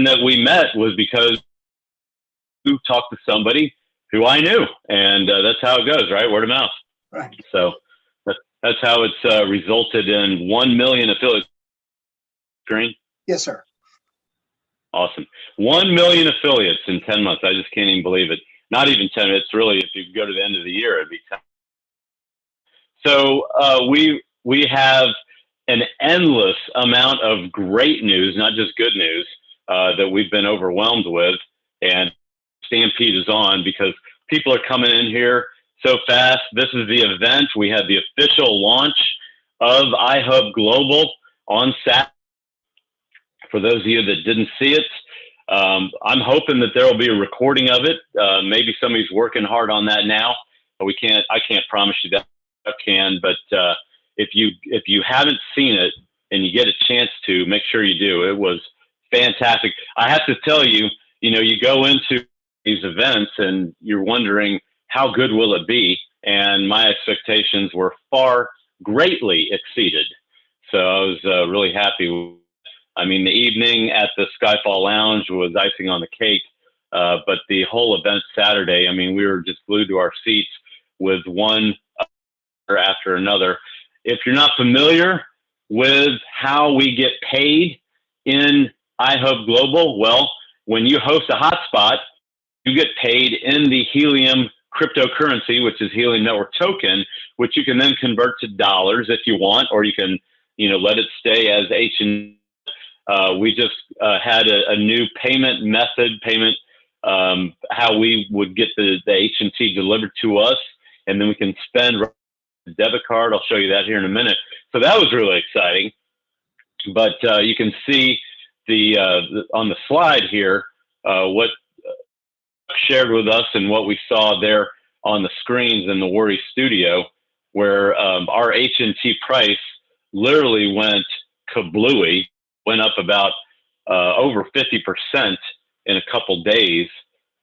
that we met was because you talked to somebody who I knew, and that's how it goes, right? Word of mouth. Right. So that's how it's resulted in 1 million affiliates. Green? Yes, sir. Awesome. 1 million affiliates in 10 months. I just can't even believe it. Not even 10. It's really, if you go to the end of the year, it'd be 10. So we have an endless amount of great news, not just good news, that we've been overwhelmed with. And Stampede is on because people are coming in here so fast. This is the event. We had the official launch of iHub Global on Saturday. For those of you that didn't see it, I'm hoping that there will be a recording of it. Maybe somebody's working hard on that now, but I can't promise you that I can. But if you haven't seen it and you get a chance to, make sure you do. It was fantastic. I have to tell you, you go into these events and you're wondering how good will it be, and my expectations were greatly exceeded. So I was really happy. I mean, the evening at the Skyfall Lounge was icing on the cake, but the whole event Saturday, I mean, we were just glued to our seats with one after another. If you're not familiar with how we get paid in iHub Global, well, when you host a hotspot, you get paid in the Helium cryptocurrency, which is Helium Network token, which you can then convert to dollars if you want, or you can, let it stay as H&. We just had a new payment method, how we would get the H&T delivered to us, and then we can spend a debit card. I'll show you that here in a minute. So that was really exciting. But you can see on the slide here what shared with us and what we saw there on the screens in the Worry Studio, where our H&T price literally went kablooey. Went up about over 50% in a couple days,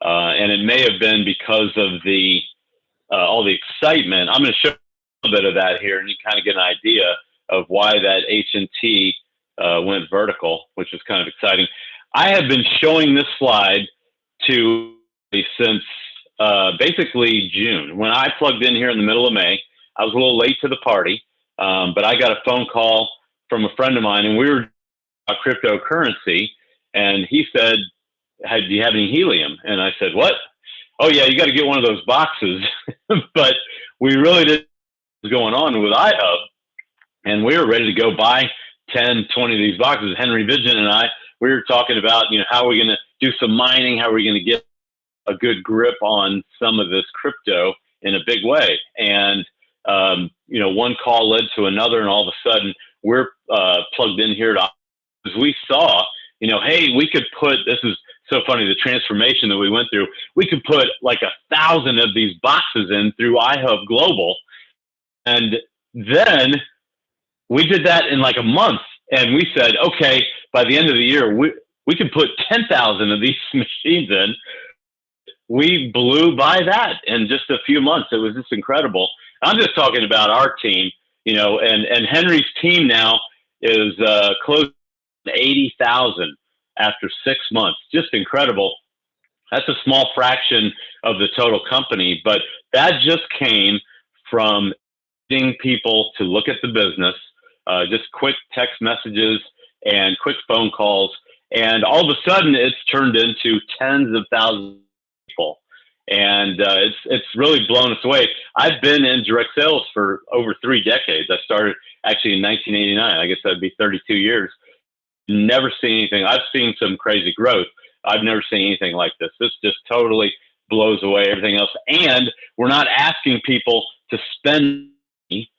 and it may have been because of all the excitement. I'm going to show a little bit of that here, and you kind of get an idea of why that H&T went vertical, which is kind of exciting. I have been showing this slide to since basically June. When I plugged in here in the middle of May, I was a little late to the party, but I got a phone call from a friend of mine, and we were cryptocurrency, and he said, do you have any helium? And I said, what? Oh yeah, you got to get one of those boxes. But we really didn't know what was going on with iHub, and we were ready to go buy 10, 20 of these boxes. Henry Vigen and I, we were talking about, how are we going to do some mining? How are we going to get a good grip on some of this crypto in a big way? And, one call led to another, and all of a sudden we're plugged in here to, as we saw, hey, we could put, this is so funny, the transformation that we went through, we could put like 1,000 of these boxes in through iHub Global. And then we did that in like a month. And we said, okay, by the end of the year, we could put 10,000 of these machines in. We blew by that in just a few months. It was just incredible. I'm just talking about our team, and Henry's team now is close 80,000 after 6 months. Just incredible. That's a small fraction of the total company, but that just came from getting people to look at the business, just quick text messages and quick phone calls. And all of a sudden it's turned into tens of thousands of people. And it's really blown us away. I've been in direct sales for over 3 decades. I started actually in 1989. I guess that'd be 32 years. Never seen anything. I've seen some crazy growth. I've never seen anything like this. This just totally blows away everything else. And we're not asking people to spend money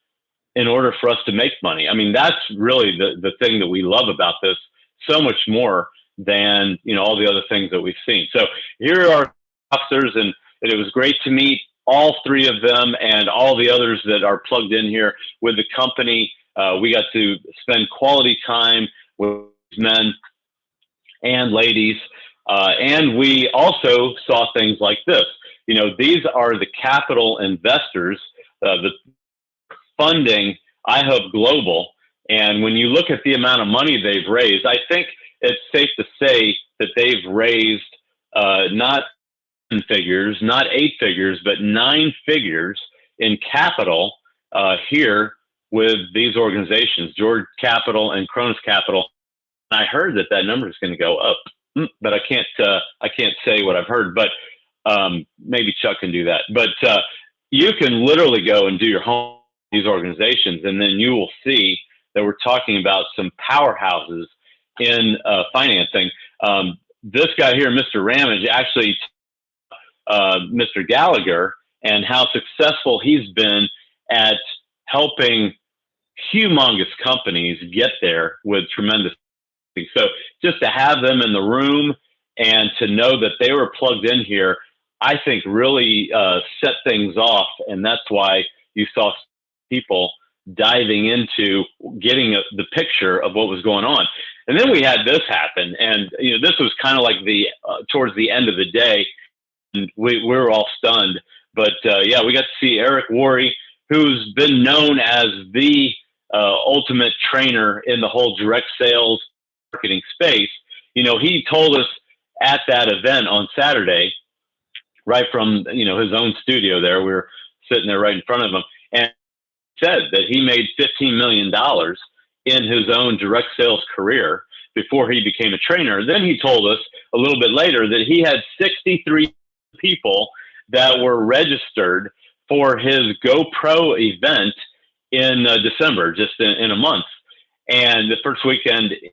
in order for us to make money. I mean, that's really the thing that we love about this so much more than, all the other things that we've seen. So here are officers, and it was great to meet all 3 of them and all the others that are plugged in here with the company. We got to spend quality time with men and ladies. And we also saw things like this. These are the capital investors, the funding iHub Global. And when you look at the amount of money they've raised, I think it's safe to say that they've raised not figures, not 8 figures, but 9 figures in capital here with these organizations, George Capital and Kronos Capital. I heard that that number is going to go up, but I can't say what I've heard. But maybe Chuck can do that. But you can literally go and do your home these organizations, and then you will see that we're talking about some powerhouses in financing. This guy here, Mr. Ramage, actually, Mr. Gallagher, and how successful he's been at helping humongous companies get there with tremendous. So just to have them in the room and to know that they were plugged in here, I think really set things off. And that's why you saw people diving into getting the picture of what was going on. And then we had this happen. And, this was kind of like towards the end of the day. And we were all stunned. But yeah, we got to see Eric Worre, who's been known as the ultimate trainer in the whole direct sales marketing space. He told us at that event on Saturday, right from his own studio there, we were sitting there right in front of him, and said that he made $15 million in his own direct sales career before he became a trainer. Then he told us a little bit later that he had 63 people that were registered for his GoPro event in December, just in a month. And the first weekend in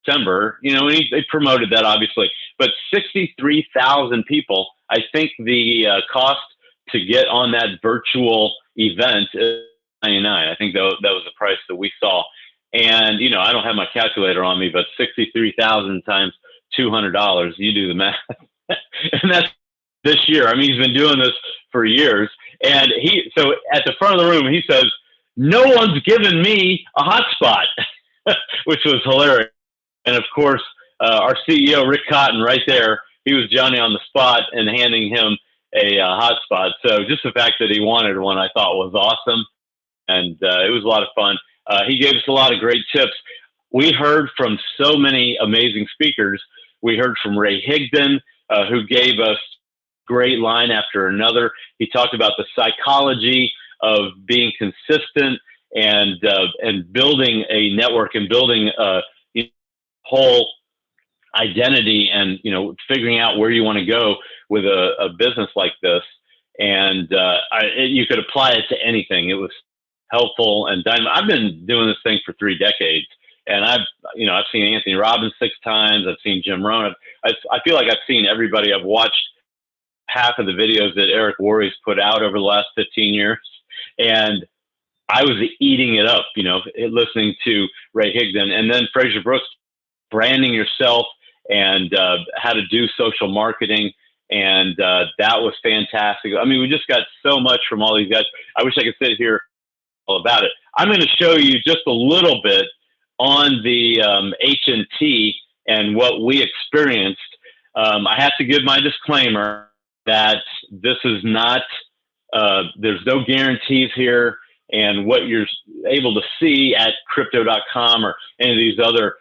December, they promoted that obviously, but 63,000 people. I think the cost to get on that virtual event is $99. I think that was the price that we saw. And, I don't have my calculator on me, but 63,000 times $200, you do the math. And that's this year. I mean, he's been doing this for years. And so at the front of the room, he says, "No one's given me a hotspot," which was hilarious. And of course, our CEO, Rick Cotton, right there, he was Johnny on the spot and handing him a hotspot. So just the fact that he wanted one, I thought was awesome. And it was a lot of fun. He gave us a lot of great tips. We heard from so many amazing speakers. We heard from Ray Higdon, who gave us great line after another. He talked about the psychology of being consistent and building a network and building a whole identity and, figuring out where you want to go with a business like this. And you could apply it to anything. It was helpful and dynamic. I've been doing this thing for 3 decades, and I've seen Anthony Robbins 6 times. I've seen Jim Rohn. I feel like I've seen everybody. I've watched half of the videos that Eric Worre's put out over the last 15 years. And I was eating it up, listening to Ray Higdon, and then Fraser Brooks, branding yourself and how to do social marketing. And that was fantastic. I mean, we just got so much from all these guys. I wish I could sit here all about it. I'm going to show you just a little bit on the HNT and what we experienced. I have to give my disclaimer that this is not, there's no guarantees here, and what you're able to see at crypto.com or any of these other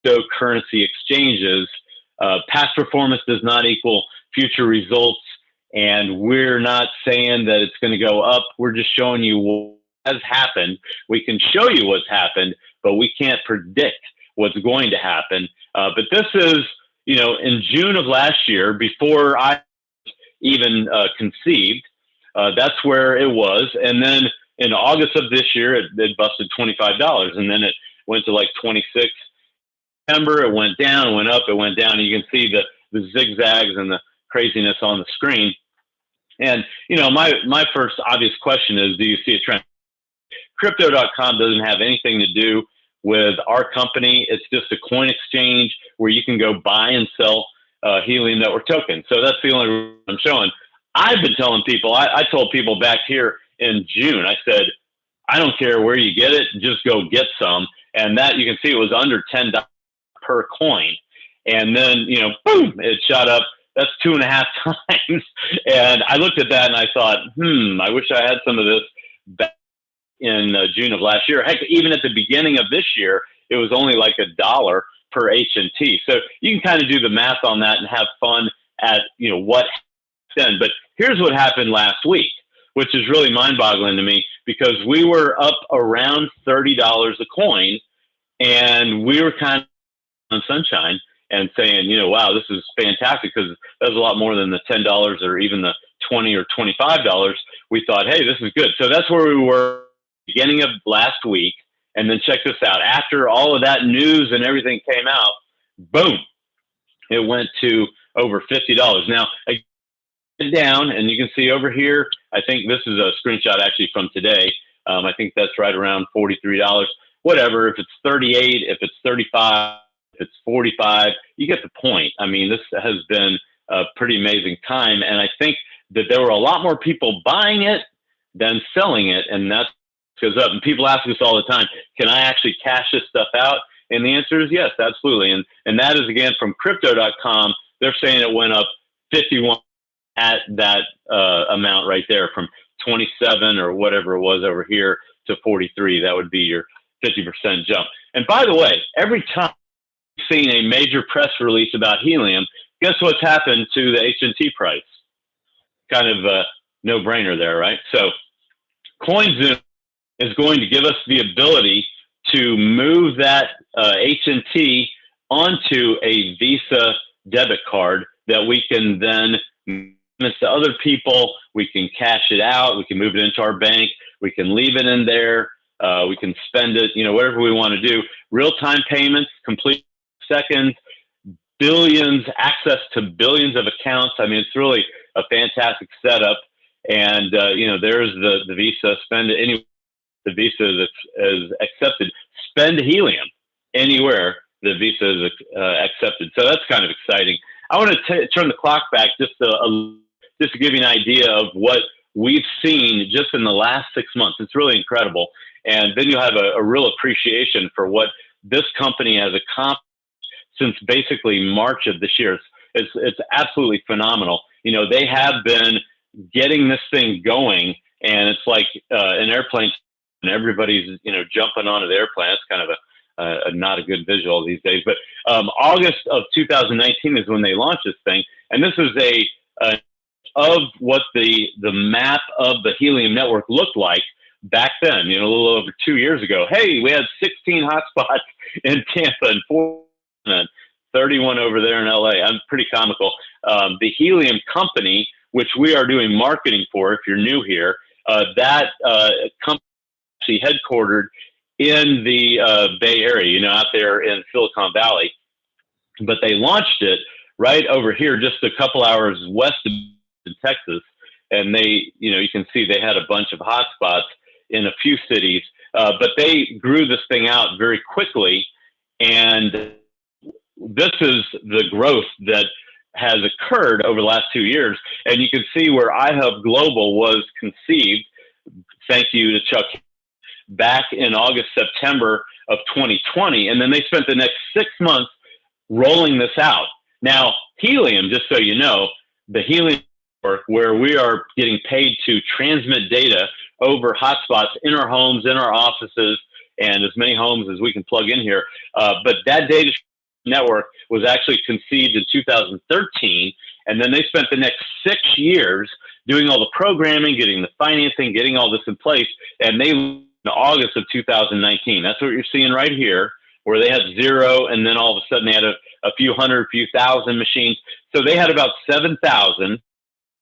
cryptocurrency exchanges, past performance does not equal future results, and we're not saying that it's going to go up. We're just showing you what has happened. We can show you what's happened, but we can't predict what's going to happen. But this is, in June of last year, before I even conceived, that's where it was. And then in August of this year, it busted $25, and then it went to like 26. September, it went down, it went up, it went down. And you can see the zigzags and the craziness on the screen. And, my first obvious question is, do you see a trend? Crypto.com doesn't have anything to do with our company. It's just a coin exchange where you can go buy and sell Helium Network tokens. So that's the only reason I'm showing. I've been telling people, I told people back here in June, I said, I don't care where you get it, just go get some. And that, you can see it was under $10 per coin. And then, boom, it shot up. That's 2.5 times. And I looked at that and I thought, I wish I had some of this back in June of last year. Heck, even at the beginning of this year, it was only like $1 per HNT. So you can kind of do the math on that and have fun at, what then. But here's what happened last week, which is really mind boggling to me, because we were up around $30 a coin, and we were kind of on sunshine and saying, wow, this is fantastic, because that was a lot more than the $10 or even the $20 or $25. We thought, hey, this is good. So that's where we were beginning of last week. And then check this out. After all of that news and everything came out, boom, it went to over $50. Now, again, down, and you can see over here, I think this is a screenshot actually from today. I think that's right around $43. Whatever, if it's 38, if it's 35, if it's 45, you get the point. I mean, this has been a pretty amazing time. And I think that there were a lot more people buying it than selling it. And that's goes up. And people ask us all the time, can I actually cash this stuff out? And the answer is yes, absolutely. And that is, again, from crypto.com. They're saying it went up 51 at that amount right there, from 27 or whatever it was over here to 43. That would be your 50% jump. And by the way, every time you've seen a major press release about helium, guess what's happened to the HNT price? Kind of a no-brainer there, right? So CoinZoom is going to give us the ability to move that HNT onto a Visa debit card that we can then move to other people. We can cash it out. We can move it into our bank. We can leave it in there. We can spend it, whatever we want to do. Real-time payments, complete seconds, billions, access to billions of accounts. I mean, it's really a fantastic setup. And, there's the Visa spend it anywhere. The Visa is accepted. Spend helium anywhere the Visa is accepted. So that's kind of exciting. I want to turn the clock back just to give you an idea of what we've seen just in the last 6 months. It's really incredible. And then you'll have a real appreciation for what this company has accomplished since basically March of this year. It's absolutely phenomenal. They have been getting this thing going, and it's like an airplane, and everybody's jumping onto the airplane. It's kind of not a good visual these days. But August of 2019 is when they launched this thing, and this is of what the map of the helium network looked like back then. A little over 2 years ago. Hey, we had 16 hotspots in Tampa and 4 and 31 over there in LA. I'm pretty comical. The helium company, which we are doing marketing for, if you're new here, that company actually headquartered in the Bay Area, out there in Silicon Valley. But they launched it right over here, just a couple hours west of Texas. And they, you can see they had a bunch of hotspots in a few cities, but they grew this thing out very quickly. And this is the growth that has occurred over the last 2 years. And you can see where iHub Global was conceived. Thank you to Chuck, back in August, September of 2020. And then they spent the next 6 months rolling this out. Now, helium, just so you know, the helium network, where we are getting paid to transmit data over hotspots in our homes, in our offices, and as many homes as we can plug in here. But that data network was actually conceived in 2013. And then they spent the next 6 years doing all the programming, getting the financing, getting all this in place. And they, in August of 2019, that's what you're seeing right here, where they had 0. And then all of a sudden they had a few hundred, a few thousand machines. So they had about 7,000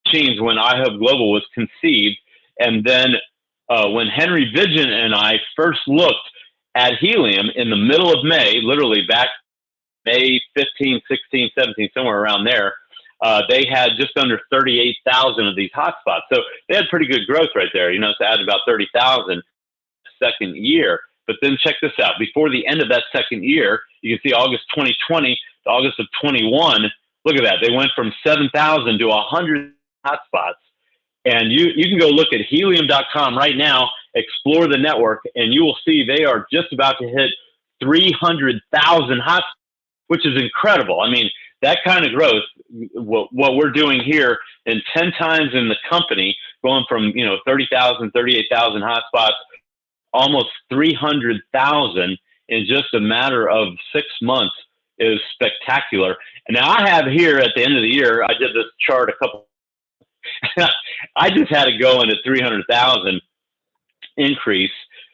machines when iHub Global was conceived. And then when Henry Vidgen and I first looked at helium in the middle of May, literally back May 15, 16, 17, somewhere around there, they had just under 38,000 of these hotspots. So they had pretty good growth right there, to add about 30,000 second year. But then check this out. Before the end of that second year, you can see August 2020 to August of 21. Look at that. They went from 7,000 to 100 hotspots. And you can go look at helium.com right now, explore the network, and you will see they are just about to hit 300,000 hotspots, which is incredible. I mean, that kind of growth, what we're doing here in 10 times in the company, going from, 30,000, 38,000 hotspots, almost 300,000 in just a matter of 6 months, is spectacular. And now I have here at the end of the year, I did this chart a couple. I just had it going at 300,000 increase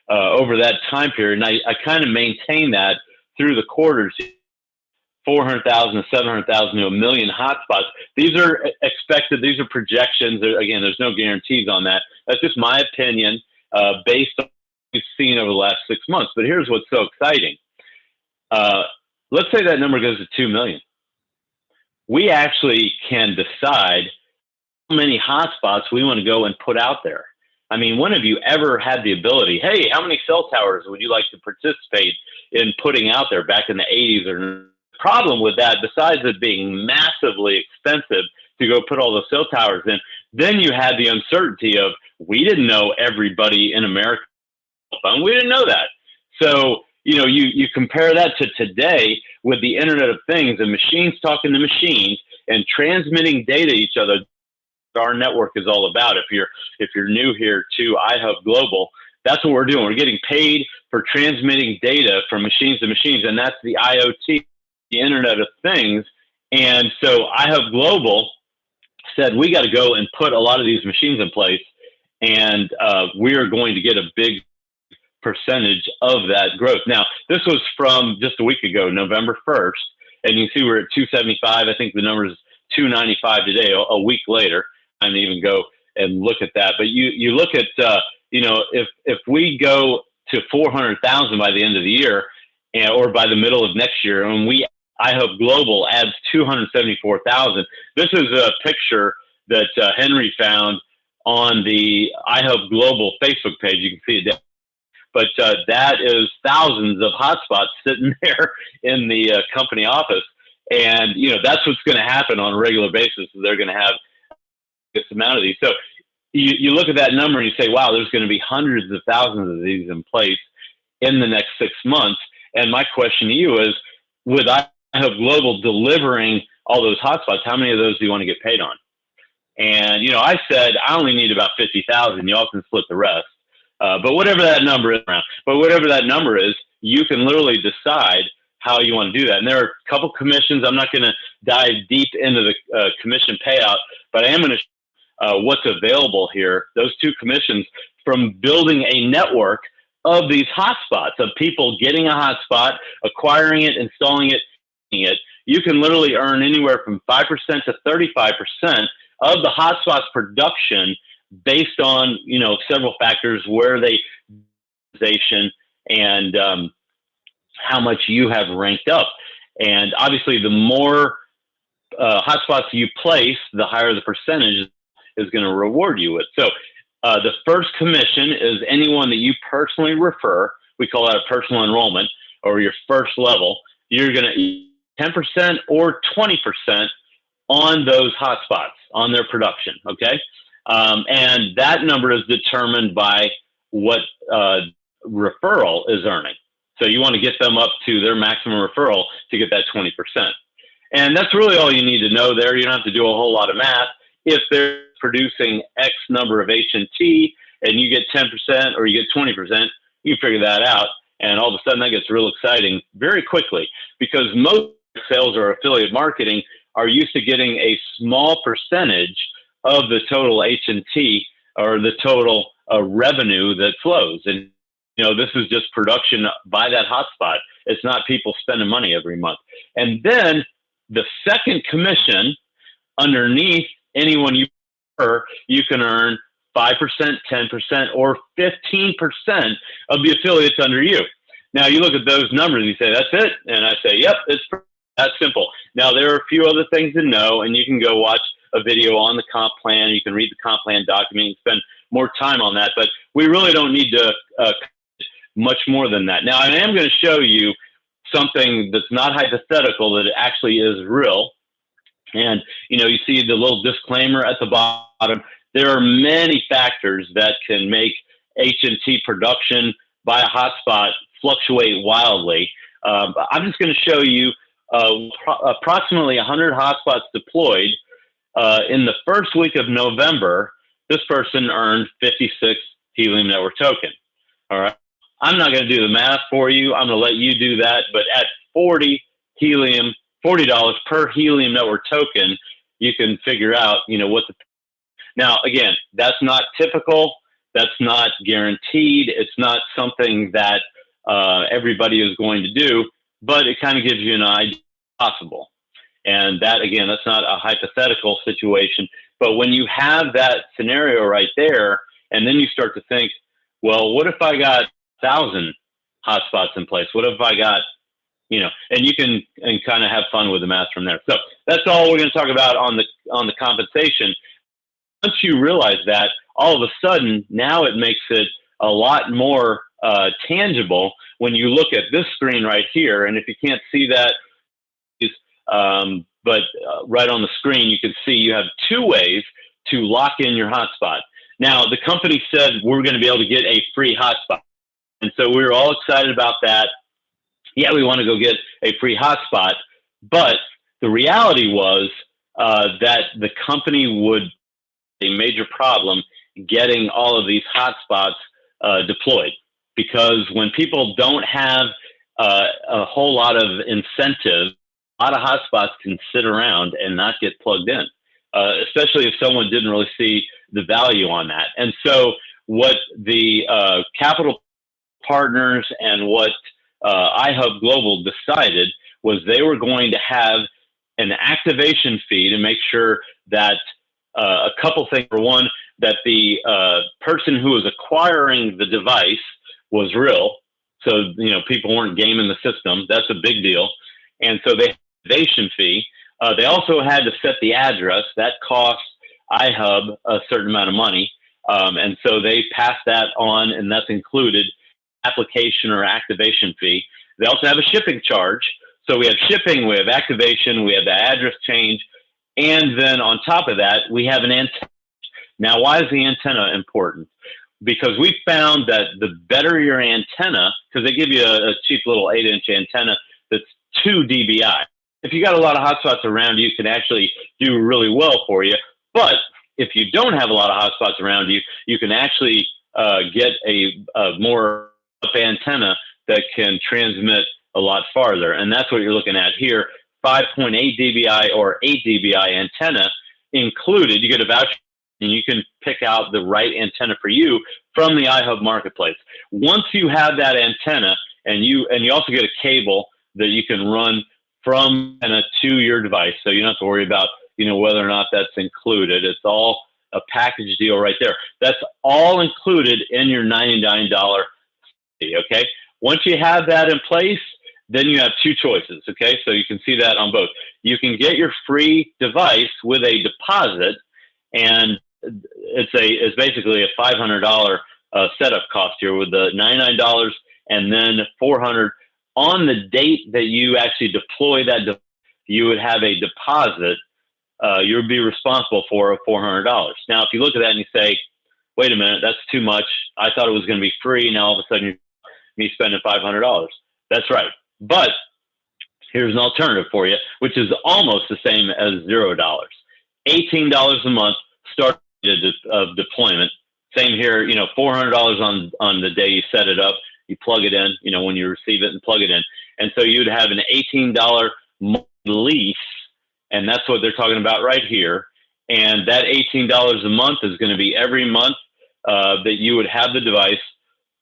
over that time period, and I kind of maintained that through the quarters. 400,000 700,000 to a million hotspots. These are expected. These are projections. Again, there's no guarantees on that. That's just my opinion based on what we've seen over the last 6 months. But here's what's so exciting. Let's say that number goes to 2 million. We actually can decide how many hotspots we want to go and put out there. I mean, when have you ever had the ability, hey, how many cell towers would you like to participate in putting out there back in the 80s? Or problem with that, besides it being massively expensive to go put all those cell towers in, then you had the uncertainty of, we didn't know everybody in America. We didn't know that. So, you compare that to today with the Internet of Things and machines talking to machines and transmitting data to each other. Our network is all about. If you're new here to iHub Global, that's what we're doing. We're getting paid for transmitting data from machines to machines, and that's the IoT, the Internet of Things. And so iHub Global said, we got to go and put a lot of these machines in place, and we are going to get a big percentage of that growth. Now, this was from just a week ago, November 1st, and you see we're at 275. I think the number is 295 today, a week later. I didn't even go and look at that. But you look at, if we go to 400,000 by the end of the year, or by the middle of next year, and iHub Global adds 274,000. This is a picture that Henry found on the iHub Global Facebook page. You can see it. But that is thousands of hotspots sitting there in the company office. And, that's what's going to happen on a regular basis. They're going to have this amount of these. So you look at that number and you say, wow, there's going to be hundreds of thousands of these in place in the next 6 months. And my question to you is, with iHub Global delivering all those hotspots, how many of those do you want to get paid on? And, I said, I only need about 50,000. Y'all can split the rest. But whatever that number is, you can literally decide how you want to do that. And there are a couple commissions. I'm not going to dive deep into the commission payout, but I am going to what's available here. Those two commissions from building a network of these hotspots, of people getting a hotspot, acquiring it, installing it, you can literally earn anywhere from 5% to 35% of the hotspot's production based on, several factors, where they and how much you have ranked up. And obviously, the more hotspots you place, the higher the percentage is going to reward you with. So the first commission is anyone that you personally refer. We call that a personal enrollment, or your first level. You're going to 10% or 20% on those hotspots, on their production, okay? And that number is determined by what referral is earning. So you want to get them up to their maximum referral to get that 20%. And that's really all you need to know there. You don't have to do a whole lot of math. If they're producing X number of H&T and you get 10% or you get 20%, you figure that out. And all of a sudden that gets real exciting very quickly, because most sales or affiliate marketing are used to getting a small percentage of the total H&T, or the total revenue that flows. And, this is just production by that hotspot. It's not people spending money every month. And then the second commission, underneath anyone you refer, you can earn 5%, 10%, or 15% of the affiliates under you. Now, you look at those numbers and you say, that's it? And I say, yep, it's that simple. Now, there are a few other things to know, and you can go watch a video on the comp plan. You can read the comp plan document and spend more time on that, but we really don't need to much more than that. Now, I am going to show you something that's not hypothetical, that it actually is real. And, you see the little disclaimer at the bottom. There are many factors that can make H&T production by a hotspot fluctuate wildly. I'm just going to show you approximately 100 hotspots deployed. In the first week of November, this person earned 56 Helium Network token. All right. I'm not going to do the math for you. I'm going to let you do that. But at 40 helium, $40 per helium network token. You can figure out, what the, now again, that's not typical. That's not guaranteed. It's not something that everybody is going to do, but it kind of gives you an idea possible. And that, again, that's not a hypothetical situation. But when you have that scenario right there, and then you start to think, well, what if I got 1,000 hotspots in place? What if I got, and you can and kind of have fun with the math from there. So that's all we're going to talk about on the compensation. Once you realize that, all of a sudden, now it makes it a lot more tangible when you look at this screen right here. And if you can't see that, but right on the screen, you can see you have two ways to lock in your hotspot. Now, the company said we're going to be able to get a free hotspot. And so we were all excited about that. Yeah, we want to go get a free hotspot. But the reality was that the company would a major problem getting all of these hotspots deployed, because when people don't have a whole lot of incentive, a lot of hotspots can sit around and not get plugged in, especially if someone didn't really see the value on that. And so what the capital partners and what iHub Global decided was they were going to have an activation fee to make sure that a couple things. For one, that the person who was acquiring the device was real. So, people weren't gaming the system. That's a big deal. And so they had an activation fee. They also had to set the address. That costs iHub a certain amount of money. And so they passed that on, and that's included application or activation fee. They also have a shipping charge. So we have shipping, we have activation, we have the address change. And then on top of that, we have an antenna. Now, why is the antenna important? Because we found that the better your antenna, because they give you a cheap little 8-inch antenna that's 2 dBi. If you got a lot of hotspots around you, it can actually do really well for you. But if you don't have a lot of hotspots around you, you can actually get a more antenna that can transmit a lot farther. And that's what you're looking at here. 5.8 dBi or 8 dBi antenna included. You get a voucher and you can pick out the right antenna for you from the iHub marketplace. Once you have that antenna, and you also get a cable that you can run from and to your device, so you don't have to worry about whether or not that's included. It's all a package deal right there. That's all included in your $99 fee. Okay. Once you have that in place, then you have two choices. Okay. So you can see that on both. You can get your free device with a deposit, and it's basically a $500 setup cost here with the $99 and then $400 on the date that you actually deploy that. You would have a deposit. You would be responsible for $400. Now, if you look at that and you say, wait a minute, that's too much. I thought it was going to be free. Now all of a sudden you're me spending $500. That's right. But here's an alternative for you, which is almost the same as $0. $18 a month start of deployment. Same here, $400 on the day you set it up. You plug it in, when you receive it and plug it in. And so you'd have an $18 lease, and that's what they're talking about right here. And that $18 a month is going to be every month that you would have the device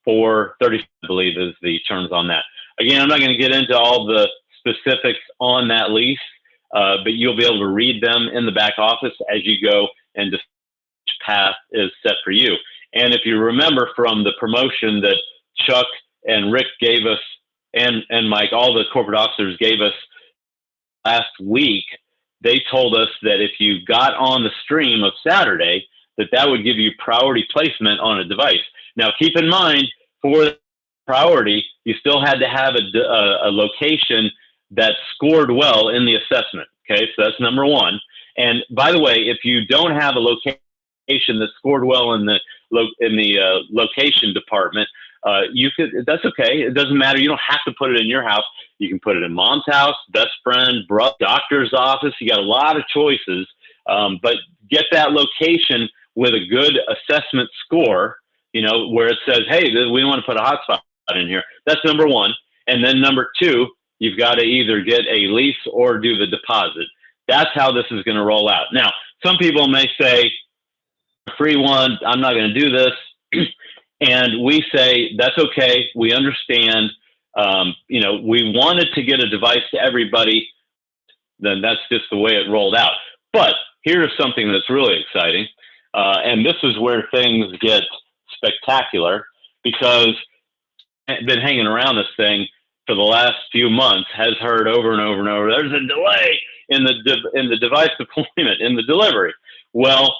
for 30, I believe is the terms on that. Again, I'm not going to get into all the specifics on that lease, but you'll be able to read them in the back office as you go and decide which path is set for you. And if you remember from the promotion that Chuck and Rick gave us, and Mike, all the corporate officers gave us last week, they told us that if you got on the stream of Saturday, that would give you priority placement on a device. Now, keep in mind, for priority, you still had to have a location that scored well in the assessment. Okay, so that's number one. And by the way, if you don't have a location that scored well in the location department, you could. That's okay. It doesn't matter. You don't have to put it in your house. You can put it in mom's house, best friend, doctor's office. You got a lot of choices, but get that location with a good assessment score. Where it says, "Hey, we want to put a hotspot in here." That's number one. And then number two, you've got to either get a lease or do the deposit. That's how this is going to roll out. Now, some people may say, free one, I'm not going to do this. And we say, that's okay. We understand. We wanted to get a device to everybody. Then that's just the way it rolled out. But here's something that's really exciting. And this is where things get spectacular, because I've been hanging around this thing for the last few months, has heard over and over and over, there's a delay in the device deployment, in the delivery. Well,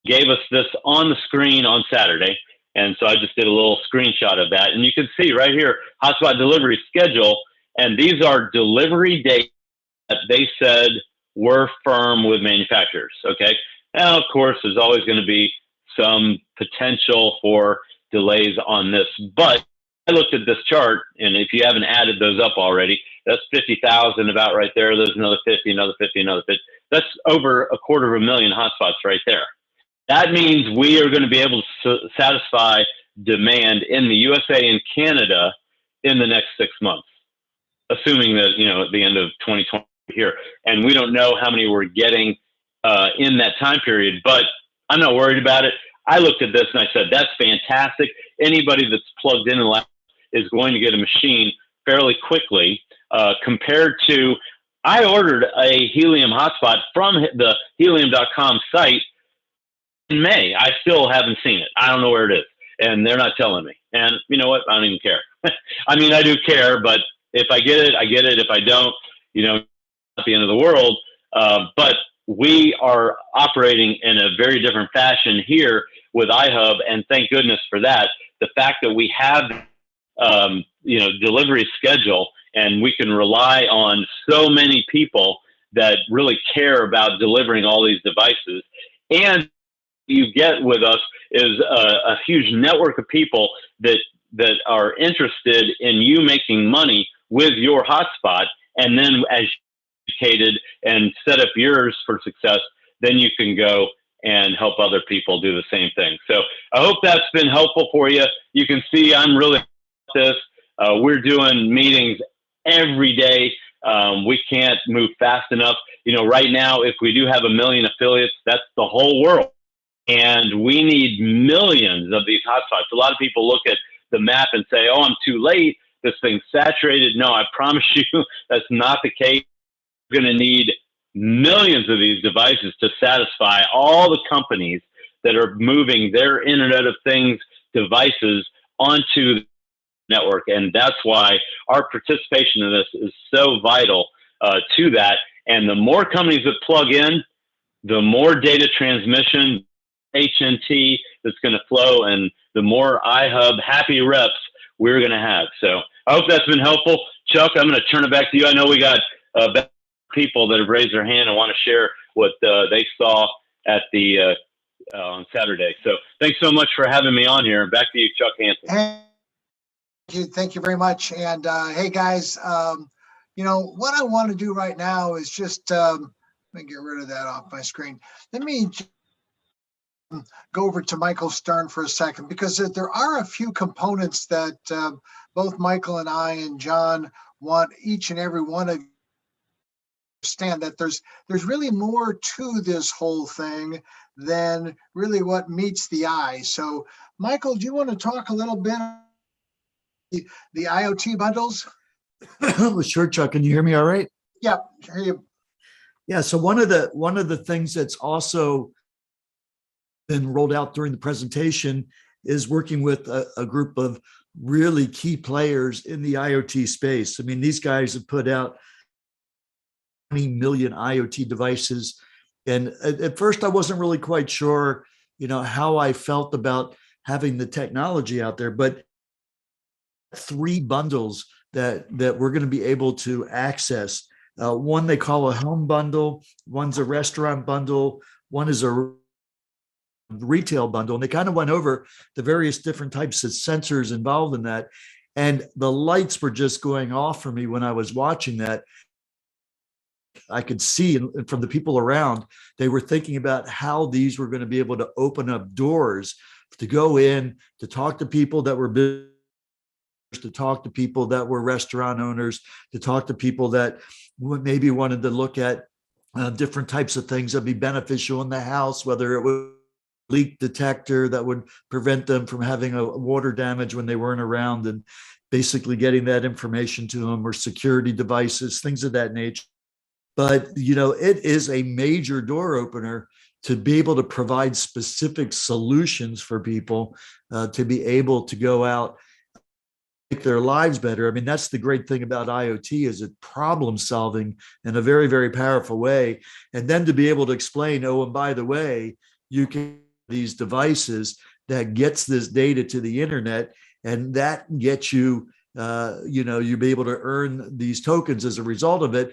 gave us this on the screen on Saturday. And so I just did a little screenshot of that. And you can see right here, hotspot delivery schedule. And these are delivery dates that they said were firm with manufacturers. Okay. Now, of course, there's always going to be some potential for delays on this. But I looked at this chart, and if you haven't added those up already, that's 50,000 about right there. There's another 50, another 50, another 50. That's over 250,000 hotspots right there. That means we are going to be able to satisfy demand in the USA and Canada in the next 6 months, assuming that, at the end of 2020 here. And we don't know how many we're getting in that time period, but I'm not worried about it. I looked at this and I said, that's fantastic. Anybody that's plugged in the lab is going to get a machine fairly quickly compared to, I ordered a Helium hotspot from the helium.com site in May. I still haven't seen it. I don't know where it is, and they're not telling me. And you know what? I don't even care. I mean, I do care, but if I get it, I get it. If I don't, not the end of the world. But we are operating in a very different fashion here with iHub, and thank goodness for that. The fact that we have, delivery schedule, and we can rely on so many people that really care about delivering all these devices. And you get with us is a huge network of people that are interested in you making money with your hotspot. And then as you educated and set up yours for success, then you can go and help other people do the same thing. So I hope that's been helpful for you. You can see I'm really this. We're doing meetings every day. We can't move fast enough. Right now, if we do have 1 million affiliates, that's the whole world. And we need millions of these hotspots. A lot of people look at the map and say, oh, I'm too late. This thing's saturated. No, I promise you that's not the case. We're going to need millions of these devices to satisfy all the companies that are moving their Internet of Things devices onto the network. And that's why our participation in this is so vital to that. And the more companies that plug in, the more data transmission, HNT that's going to flow, and the more iHub happy reps we're going to have. So I hope that's been helpful. Chuck, I'm going to turn it back to you. I know we got people that have raised their hand and want to share what they saw at the on Saturday. So thanks so much for having me on here. Back to you, Chuck Hansen. Thank you very much. And hey, guys, what I want to do right now is just let me get rid of that off my screen. Let me go over to Michael Stern for a second, because there are a few components that both Michael and I and John want each and every one of you to understand, that there's really more to this whole thing than really what meets the eye. So, Michael, do you want to talk a little bit about the IoT bundles? Well, sure, Chuck. Can you hear me all right? Yeah, hear you. Yeah. So one of the things that's also been rolled out during the presentation is working with a group of really key players in the IoT space. I mean, these guys have put out 20 million IoT devices. And at first I wasn't really quite sure, how I felt about having the technology out there, but 3 bundles that we're going to be able to access. One they call a home bundle, one's a restaurant bundle, one is a retail bundle. And they kind of went over the various different types of sensors involved in that. And the lights were just going off for me when I was watching that. I could see from the people around, they were thinking about how these were going to be able to open up doors to go in, to talk to people that were to talk to people that were restaurant owners, to talk to people that maybe wanted to look at different types of things that would be beneficial in the house, whether it was leak detector that would prevent them from having a water damage when they weren't around, and basically getting that information to them, or security devices, things of that nature. But, it is a major door opener to be able to provide specific solutions for people to be able to go out, make their lives better. I mean, that's the great thing about IoT, is it problem solving in a very, very powerful way. And then to be able to explain, oh, and by the way, you can these devices that gets this data to the internet, and that gets you, you'll be able to earn these tokens as a result of it.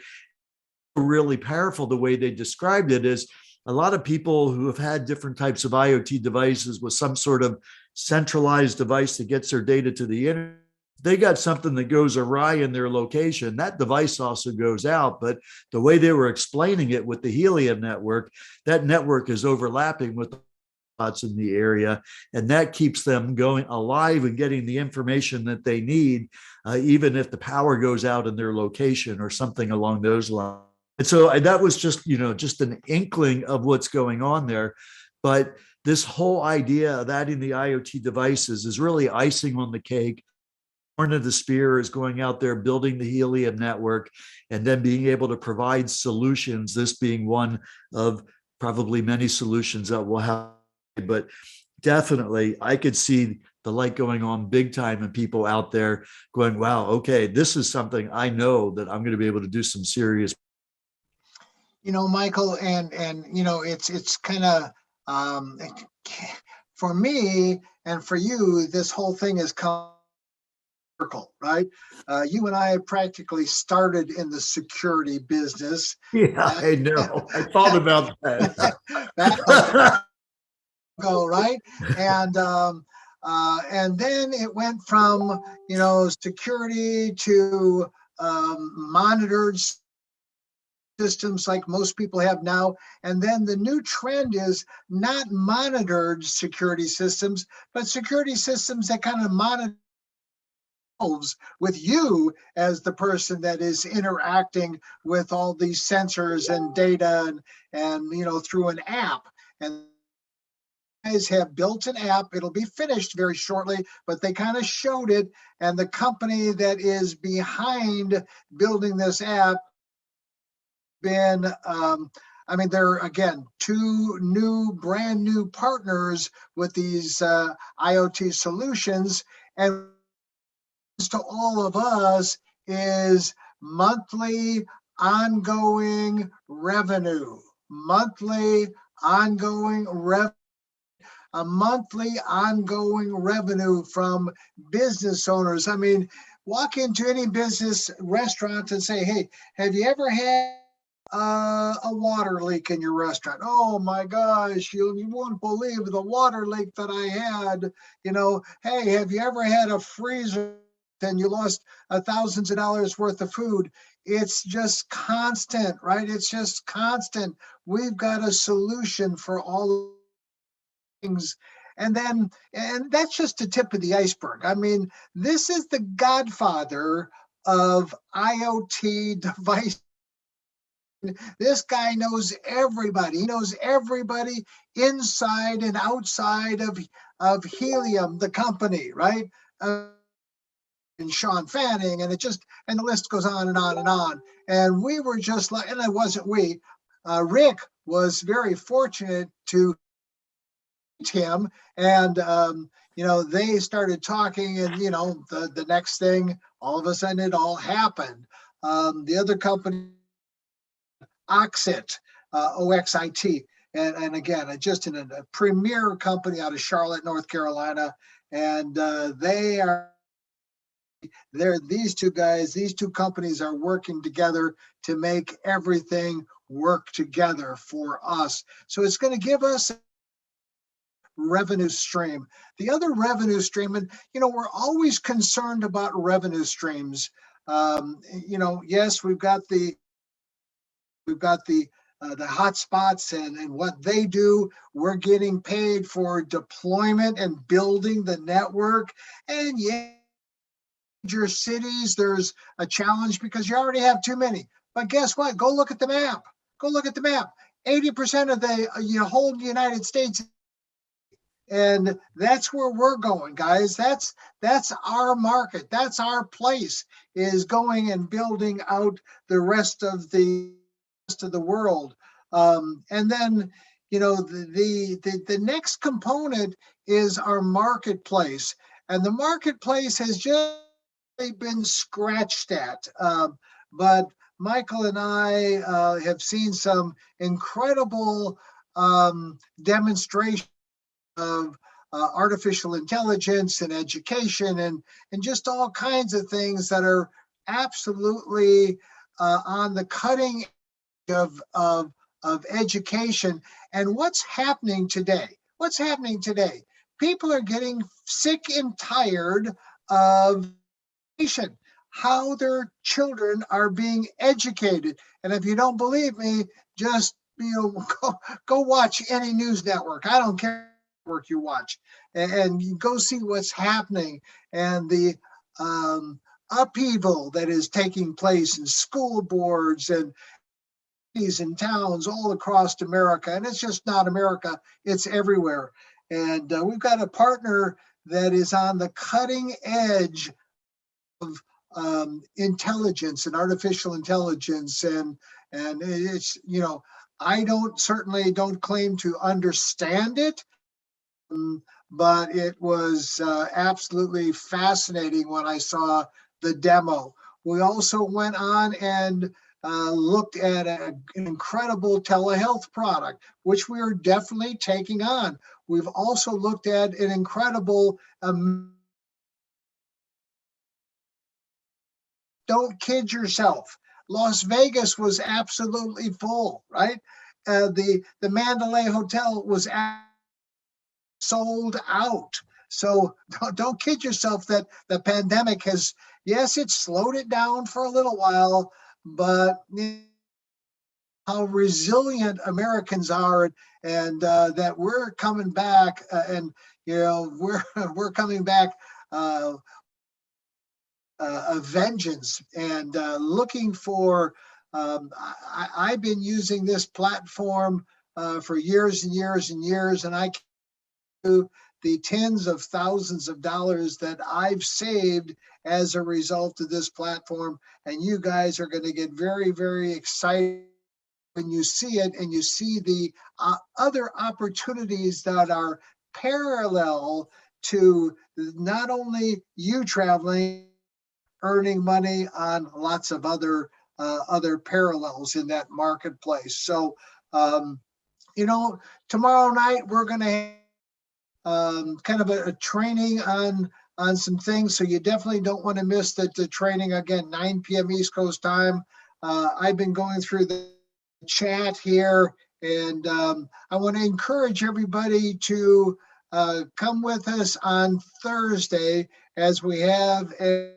Really powerful. The way they described it is, a lot of people who have had different types of IoT devices with some sort of centralized device that gets their data to the internet, they got something that goes awry in their location, that device also goes out. But the way they were explaining it with the Helium network, that network is overlapping with spots in the area, and that keeps them going alive and getting the information that they need, even if the power goes out in their location or something along those lines. And so that was just, just an inkling of what's going on there. But this whole idea of adding the IoT devices is really icing on the cake. Horn of the Spear is going out there, building the Helium network, and then being able to provide solutions, this being one of probably many solutions that we'll have. But definitely, I could see the light going on big time, and people out there going, wow, okay, this is something I know that I'm going to be able to do some serious. Michael, and it's kind of for me and for you, this whole thing is right? You and I practically started in the security business. Yeah, I know. I thought about that. Back ago, right? And then it went from security to monitored systems like most people have now. And then the new trend is not monitored security systems, but security systems that kind of monitor with you as the person that is interacting with all these sensors and data and through an app. And guys have built an app. It'll be finished very shortly, but they kind of showed it. And the company that is behind building this app been there are, again, two brand new partners with these IoT solutions. And to all of us is monthly ongoing revenue, a monthly ongoing revenue from business owners. I mean, walk into any business restaurant and say, hey, have you ever had a water leak in your restaurant? Oh my gosh, you won't believe the water leak that I had. Hey, have you ever had a freezer and you lost thousands of dollars worth of food? It's just constant, right? It's just constant. We've got a solution for all things. And that's just the tip of the iceberg. I mean, this is the godfather of IoT device. This guy knows everybody. He knows everybody inside and outside of Helium, the company, right? And Sean Fanning, and the list goes on and on and on. And we were just like, and it wasn't we. Rick was very fortunate to meet him, and they started talking, and the next thing, all of a sudden, it all happened. The other company, Oxit, OXIT, and again, just in a premier company out of Charlotte, North Carolina, and these two companies are working together to make everything work together for us. So it's going to give us a revenue stream. The other revenue stream, and we're always concerned about revenue streams. Yes, we've got the hotspots and what they do. We're getting paid for deployment and building the network, and major cities, there's a challenge because you already have too many. But guess what? Go look at the map. Go look at the map. 80% of the whole United States, and that's where we're going, guys. That's our market. That's our place, is going and building out the rest of the world. And then, the next component is our marketplace, and the marketplace has just been scratched at. But Michael and I have seen some incredible demonstrations of artificial intelligence and education and just all kinds of things that are absolutely on the cutting edge of education. And what's happening today? What's happening today? People are getting sick and tired of education, how their children are being educated. And if you don't believe me, just go watch any news network. I don't care what network you watch, and you go see what's happening and the upheaval that is taking place in school boards and cities and towns all across America. And it's just not America, it's everywhere. And we've got a partner that is on the cutting edge of intelligence and artificial intelligence, and it's I certainly don't claim to understand it, but it was absolutely fascinating when I saw the demo. We also went on and looked at an incredible telehealth product, which we are definitely taking on. We've also looked at an incredible don't kid yourself. Las Vegas was absolutely full, right? The Mandalay Hotel was sold out. So don't kid yourself that the pandemic has, yes, it slowed it down for a little while, but how resilient Americans are, and that we're coming back, and we're coming back a vengeance, and looking for. I've been using this platform for years and years and years, and I do the tens of thousands of dollars that I've saved as a result of this platform. And you guys are going to get very, very excited when you see it, and you see the other opportunities that are parallel to not only you traveling, earning money on lots of other parallels in that marketplace. So, tomorrow night we're going to have kind of a training on some things. So you definitely don't want to miss the training. Again, 9 p.m. East Coast time. I've been going through the chat here, and I want to encourage everybody to come with us on Thursday as we have a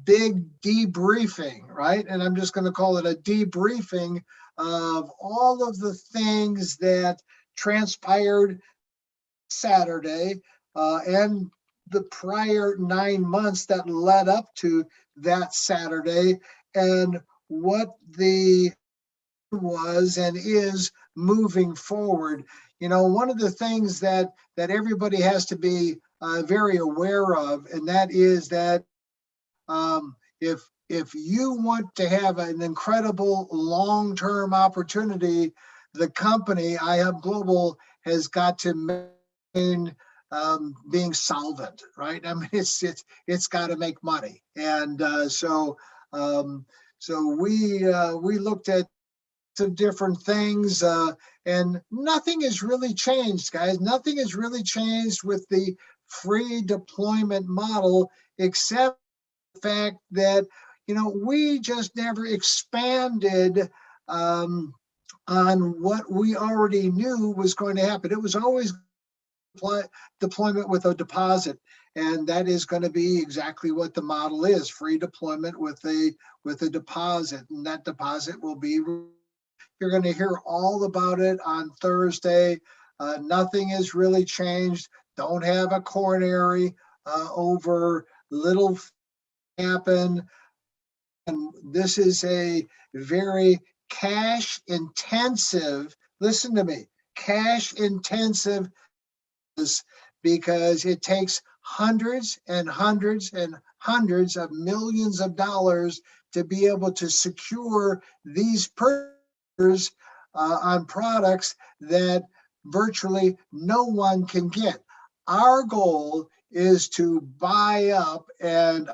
big debriefing, right? And I'm just going to call it a debriefing of all of the things that transpired Saturday and the prior 9 months that led up to that Saturday, and what the was and is moving forward. One of the things that everybody has to be very aware of, and that is that if you want to have an incredible long-term opportunity, the company iHub Global has got to maintain being solvent, right? I mean, it's got to make money, and so we looked at some different things, and nothing has really changed, guys. Nothing has really changed with the free deployment model, except the fact that we just never expanded on what we already knew was going to happen. It was always deployment with a deposit, and that is going to be exactly what the model is: free deployment with a deposit, and that deposit will be. You're going to hear all about it on Thursday. Nothing has really changed. Don't have a coronary over little happen. And this is a very cash intensive, listen to me, cash intensive, because it takes hundreds and hundreds and hundreds of millions of dollars to be able to secure these purchases on products that virtually no one can get. Our goal is to buy up and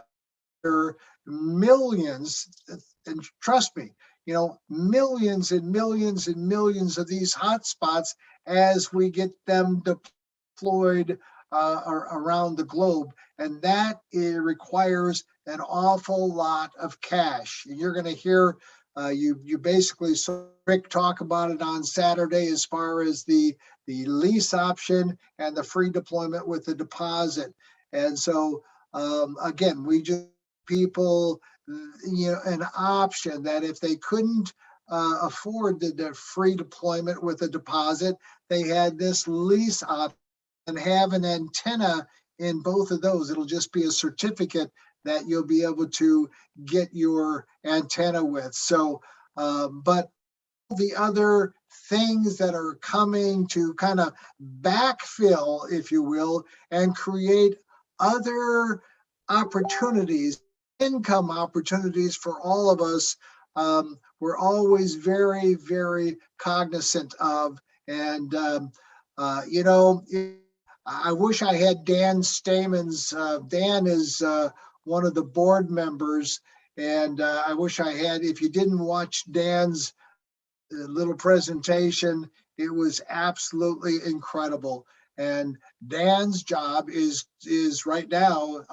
millions, and trust me, millions and millions and millions of these hotspots as we get them deployed around the globe. And that requires an awful lot of cash. And you're going to hear you basically saw Rick talk about it on Saturday as far as the lease option and the free deployment with the deposit. And so again, we just people an option that if they couldn't afford the free deployment with a deposit, they had this lease option and have an antenna in both of those. It'll just be a certificate that you'll be able to get your antenna with. So, but the other things that are coming to kind of backfill, if you will, and create other opportunities, income opportunities for all of us, we're always very, very cognizant of. And, I wish I had Dan Stamens. Dan is one of the board members, and I wish I had, if you didn't watch Dan's little presentation, it was absolutely incredible. And Dan's job is right now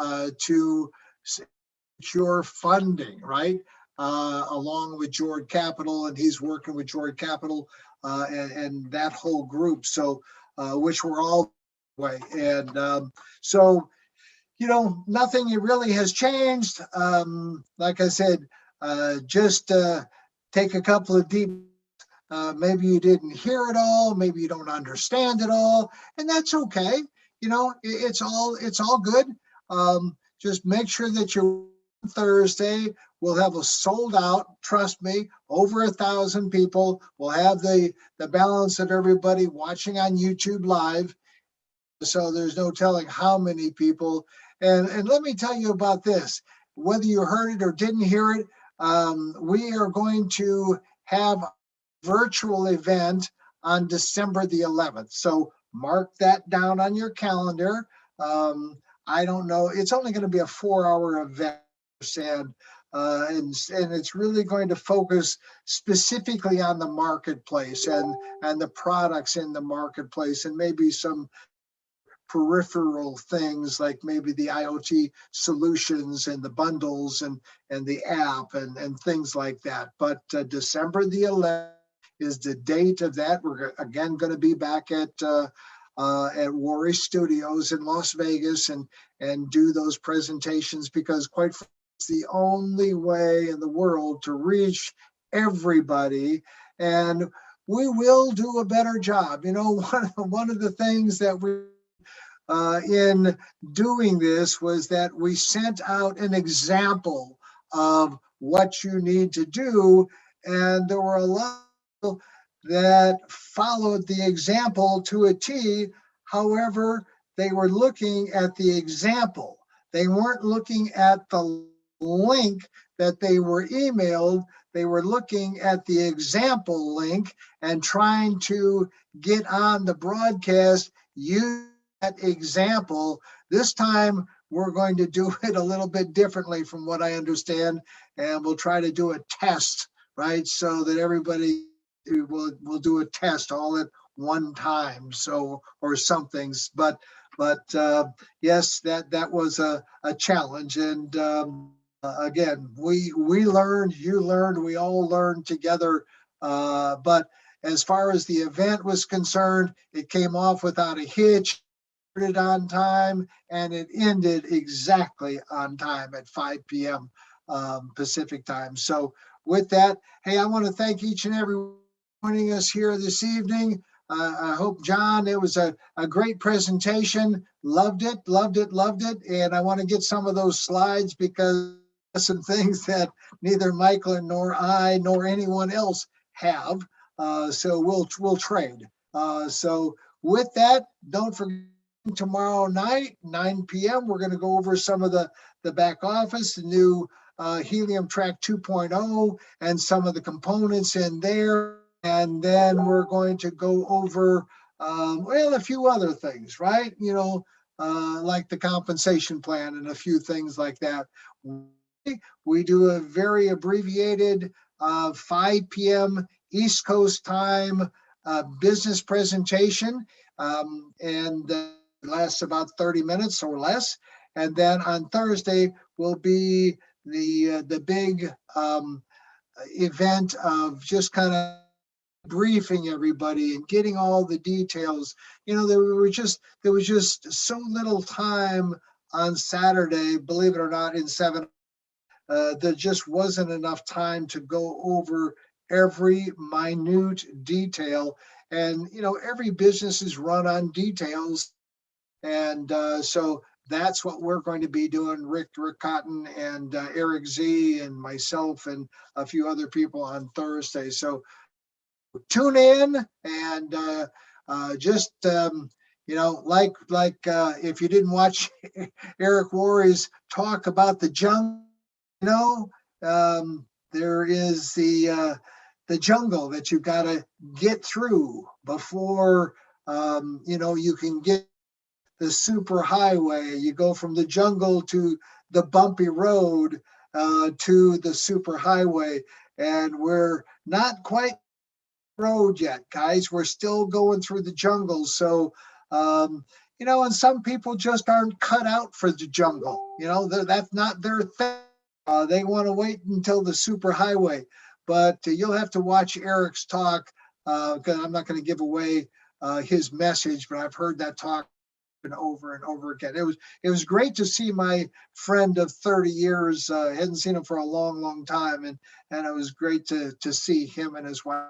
to secure funding, right? Along with Jord Capital, and he's working with Jord Capital and that whole group. So, which we're all way. And so, nothing really has changed. Like I said, just take a couple of deep. Maybe you didn't hear it all. Maybe you don't understand it all, and that's okay. It's all good. Just make sure that you're Thursday. We'll have a sold out. Trust me, over 1,000 people. We'll have the balance of everybody watching on YouTube Live. So there's no telling how many people. And let me tell you about this. Whether you heard it or didn't hear it, we are going to have a virtual event on December the 11th. So mark that down on your calendar. I don't know. It's only going to be a 4-hour event, and it's really going to focus specifically on the marketplace and the products in the marketplace, and maybe some peripheral things like maybe the IoT solutions and the bundles and the app and things like that. But December the 11th is the date of that. We're again going to be back at Worry Studios in Las Vegas and do those presentations, because quite frankly, it's the only way in the world to reach everybody. And we will do a better job. One of the things that we in doing this was that we sent out an example of what you need to do, and there were a lot of people that followed the example to a T. However, they were looking at the example. They weren't looking at the link that they were emailed. They were looking at the example link and trying to get on the broadcast using that example. This time we're going to do it a little bit differently from what I understand, and we'll try to do a test, right? So that everybody will do a test all at one time, so, or something. But yes, that was a challenge. And again, we learned, you learned, we all learned together. But as far as the event was concerned, it came off without a hitch. It on time, and it ended exactly on time at 5 p.m. Pacific time. So with that, hey, I want to thank each and every one joining us here this evening. I hope, John, it was a great presentation. Loved it. And I want to get some of those slides because some things that neither Michael nor I nor anyone else have. So we'll trade. So with that, don't forget tomorrow night, 9 p.m. We're going to go over some of the back office, the new Helium Track 2.0, and some of the components in there. And then we're going to go over well, a few other things, right? Like the compensation plan and a few things like that. We do a very abbreviated 5 p.m. East Coast time business presentation, and lasts about 30 minutes or less. And then on Thursday will be the big event of just kind of briefing everybody and getting all the details. There was just so little time on Saturday, believe it or not, in 7. There just wasn't enough time to go over every minute detail. And, every business is run on details. And so that's what we're going to be doing, Rick Cotton and Eric Z and myself and a few other people on Thursday. So tune in and just, if you didn't watch Eric Worre's talk about the jungle, there is the jungle that you've got to get through before, you can get the super highway. You go from the jungle to the bumpy road to the super highway. And we're not quite road yet, guys. We're still going through the jungle. So, and some people just aren't cut out for the jungle. That's not their thing. They want to wait until the super highway. But you'll have to watch Eric's talk because I'm not going to give away his message, but I've heard that talk over and over again. It was great to see my friend of 30 years. Hadn't seen him for a long time, and it was great to see him and his wife.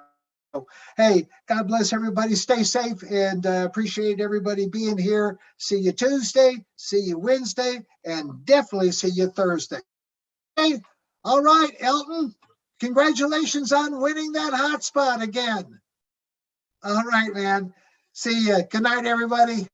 So, hey, God bless everybody. Stay safe, and appreciate everybody being here. See you Tuesday, see you Wednesday, and definitely see you Thursday. Hey, all right, Elton, congratulations on winning that hotspot again. All right, man. See you. Good night, everybody.